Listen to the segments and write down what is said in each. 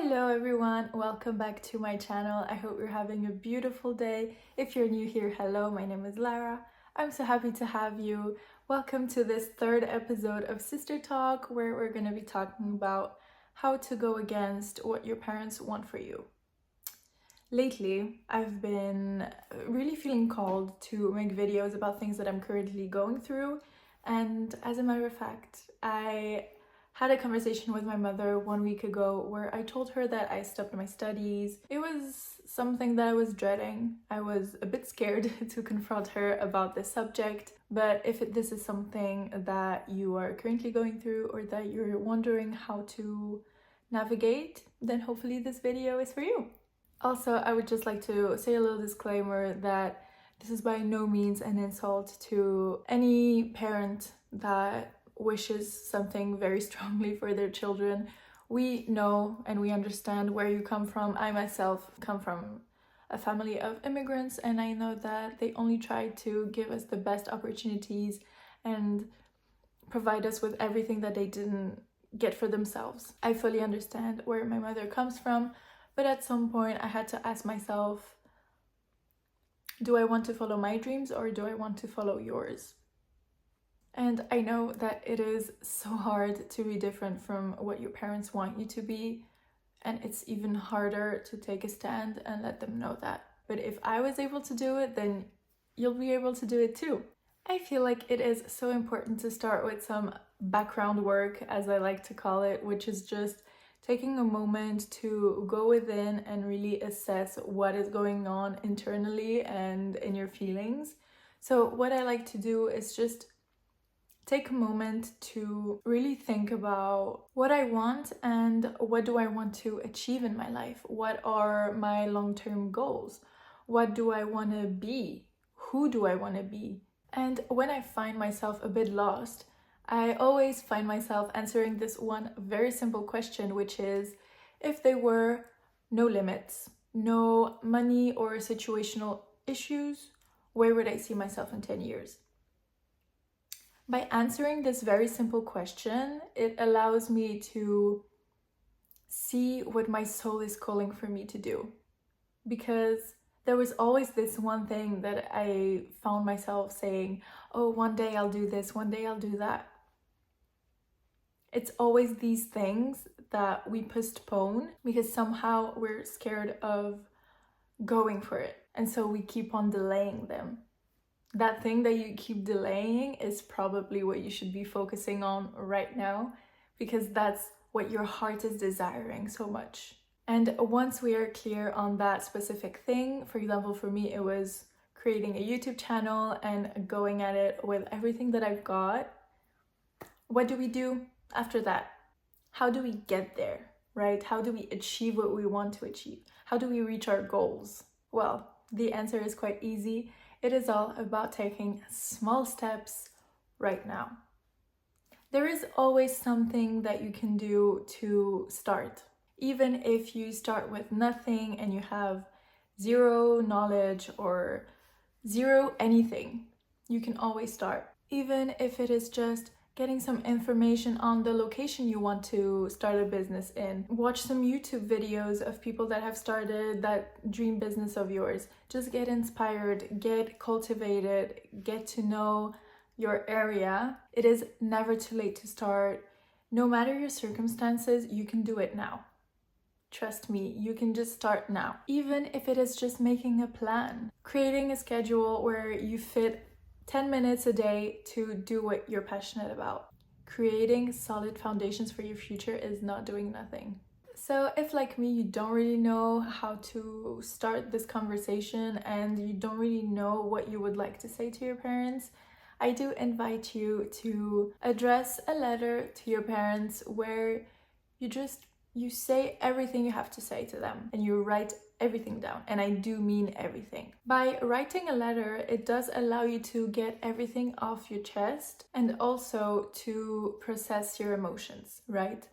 Hello everyone, welcome back to my channel. I hope you're having a beautiful day. If you're new here, hello, my name is Lara. I'm so happy to have you. Welcome to this third episode of Sister Talk, where we're going to be talking about how to go against what your parents want for you. Lately, I've been really feeling called to make videos about things that I'm currently going through, and as a matter of fact, I had a conversation with my mother 1 week ago where I told her that I stopped my studies. It was something that I was dreading. I was a bit scared to confront her about this subject, but if this is something that you are currently going through or that you're wondering how to navigate, then hopefully this video is for you. Also, I would just like to say a little disclaimer that this is by no means an insult to any parent that wishes something very strongly for their children. We know and we understand where you come from. I myself come from a family of immigrants, and I know that they only try to give us the best opportunities and provide us with everything that they didn't get for themselves. I fully understand where my mother comes from, but at some point I had to ask myself, do I want to follow my dreams or do I want to follow yours? And I know that it is so hard to be different from what your parents want you to be, and it's even harder to take a stand and let them know that. But if I was able to do it, then you'll be able to do it too. I feel like it is so important to start with some background work, as I like to call it, which is just taking a moment to go within and really assess what is going on internally and in your feelings. So what I like to do is just take a moment to really think about what I want and what do I want to achieve in my life? What are my long-term goals? What do I want to be? Who do I want to be? And when I find myself a bit lost, I always find myself answering this one very simple question, which is, if there were no limits, no money or situational issues, where would I see myself in 10 years? By answering this very simple question, it allows me to see what my soul is calling for me to do. Because there was always this one thing that I found myself saying, oh, one day I'll do this, one day I'll do that. It's always these things that we postpone because somehow we're scared of going for it. And so we keep on delaying them. That thing that you keep delaying is probably what you should be focusing on right now, because that's what your heart is desiring so much. And once we are clear on that specific thing, for example, for me, it was creating a YouTube channel and going at it with everything that I've got. What do we do after that? How do we get there, right? How do we achieve what we want to achieve? How do we reach our goals? Well, the answer is quite easy. It is all about taking small steps right now. There is always something that you can do to start. Even if you start with nothing and you have zero knowledge or zero anything, you can always start. Even if it is just getting some information on the location you want to start a business in. Watch some YouTube videos of people that have started that dream business of yours. Just get inspired, get cultivated, get to know your area. It is never too late to start. No matter your circumstances, you can do it now. Trust me, you can just start now. Even if it is just making a plan, creating a schedule where you fit 10 minutes a day to do what you're passionate about. Creating solid foundations for your future is not doing nothing. So if, like me, you don't really know how to start this conversation and you don't really know what you would like to say to your parents, I do invite you to address a letter to your parents where you say everything you have to say to them and you write everything down, and I do mean everything. By writing a letter, it does allow you to get everything off your chest and also to process your emotions, right?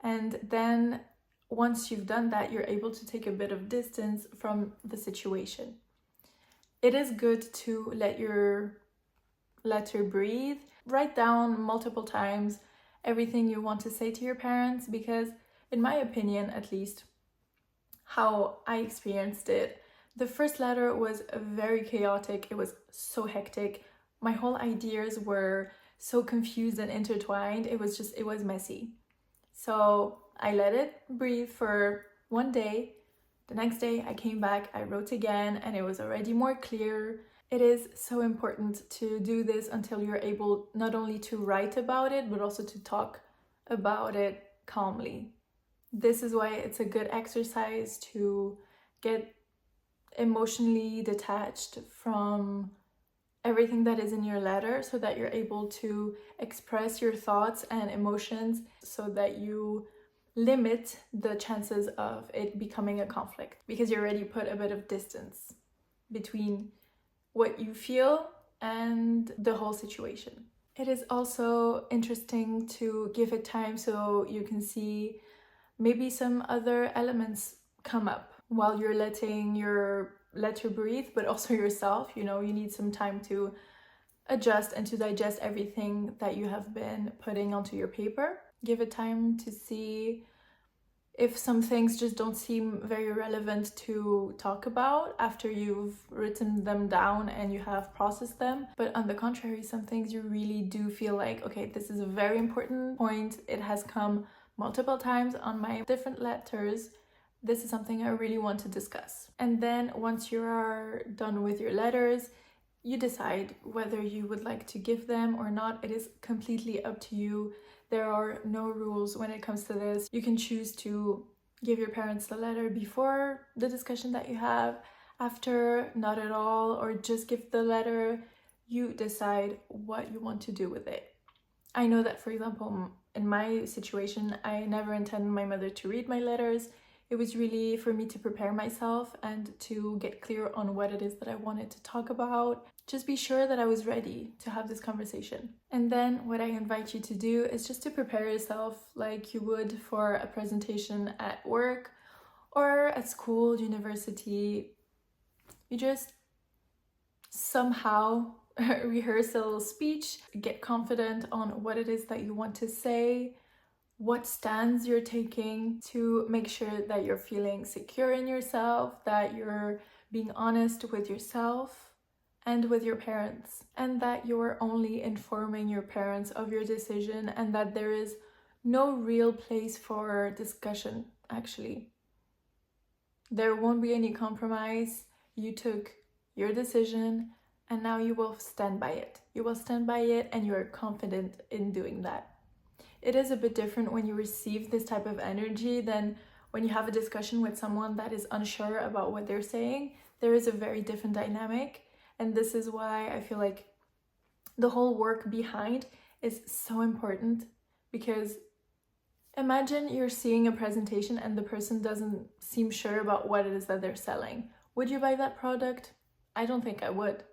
And then once you've done that, you're able to take a bit of distance from the situation. It is good to let your letter breathe. Write down multiple times everything you want to say to your parents, because in my opinion, at least, how I experienced it. The first letter was very chaotic. It was so hectic. My whole ideas were so confused and intertwined. It was messy. So I let it breathe for one day. The next day I came back, I wrote again, and it was already more clear. It is so important to do this until you're able not only to write about it, but also to talk about it calmly. This is why it's a good exercise to get emotionally detached from everything that is in your letter, so that you're able to express your thoughts and emotions, so that you limit the chances of it becoming a conflict, because you already put a bit of distance between what you feel and the whole situation. It is also interesting to give it time so you can see maybe some other elements come up while you're letting your letter breathe, but also yourself. You need some time to adjust and to digest everything that you have been putting onto your paper. Give it time to see if some things just don't seem very relevant to talk about after you've written them down and you have processed them. But on the contrary, some things you really do feel like, okay, this is a very important point. It has come multiple times on my different letters. This is something I really want to discuss. And then once you are done with your letters, you decide whether you would like to give them or not. It is completely up to you. There are no rules when it comes to this. You can choose to give your parents the letter before the discussion that you have, after, not at all, or just give the letter. You decide what you want to do with it. I know that, for example, in my situation, I never intended my mother to read my letters. It was really for me to prepare myself and to get clear on what it is that I wanted to talk about. Just be sure that I was ready to have this conversation. And then what I invite you to do is just to prepare yourself like you would for a presentation at work or at school, university. You just somehow rehearse a little speech, get confident on what it is that you want to say, what stands you're taking, to make sure that you're feeling secure in yourself, that you're being honest with yourself and with your parents, and that you're only informing your parents of your decision, and that there is no real place for discussion, actually. There won't be any compromise. You took your decision, and now you will stand by it. You will stand by it, and you're confident in doing that. It is a bit different when you receive this type of energy than when you have a discussion with someone that is unsure about what they're saying. There is a very different dynamic. And this is why I feel like the whole work behind is so important, because imagine you're seeing a presentation and the person doesn't seem sure about what it is that they're selling. Would you buy that product? I don't think I would.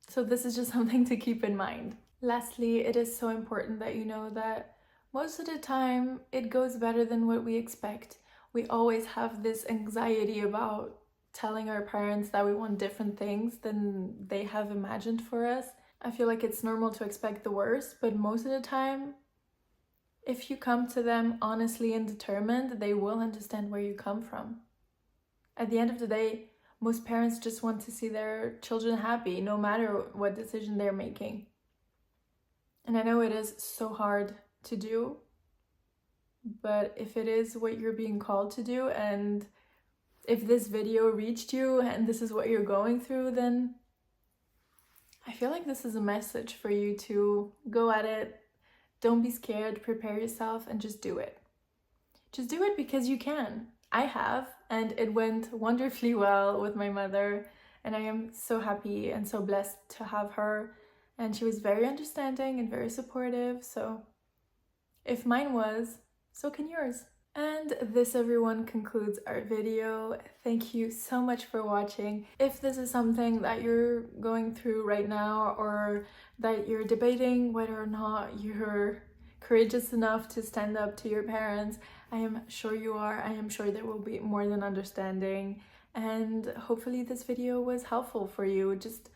So this is just something to keep in mind. Lastly, it is so important that you know that most of the time it goes better than what we expect. We always have this anxiety about telling our parents that we want different things than they have imagined for us. I feel like it's normal to expect the worst, but most of the time, if you come to them honestly and determined, they will understand where you come from. At the end of the day, most parents just want to see their children happy, no matter what decision they're making. And I know it is so hard to do, but if it is what you're being called to do, and if this video reached you and this is what you're going through, then I feel like this is a message for you to go at it. Don't be scared, prepare yourself, and just do it. Just do it because you can. I have, and it went wonderfully well with my mother, and I am so happy and so blessed to have her. And she was very understanding and very supportive, so if mine was, so can yours. And this, everyone, concludes our video. Thank you so much for watching. If this is something that you're going through right now, or that you're debating whether or not you're courageous enough to stand up to your parents, I am sure you are. I am sure they will be more than understanding. And hopefully this video was helpful for you. Just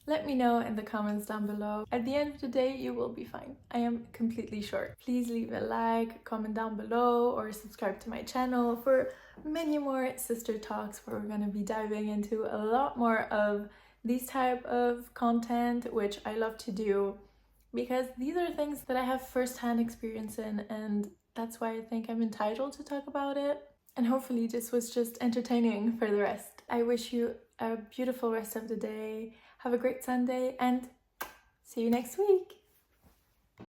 Let me know in the comments down below. At the end of the day, you will be fine. I am completely sure. Please leave a like, comment down below, or subscribe to my channel for many more sister talks where we're going to be diving into a lot more of these type of content, which I love to do because these are things that I have first-hand experience in, and that's why I think I'm entitled to talk about it. And hopefully this was just entertaining for the rest. I wish you a beautiful rest of the day. Have a great Sunday and see you next week.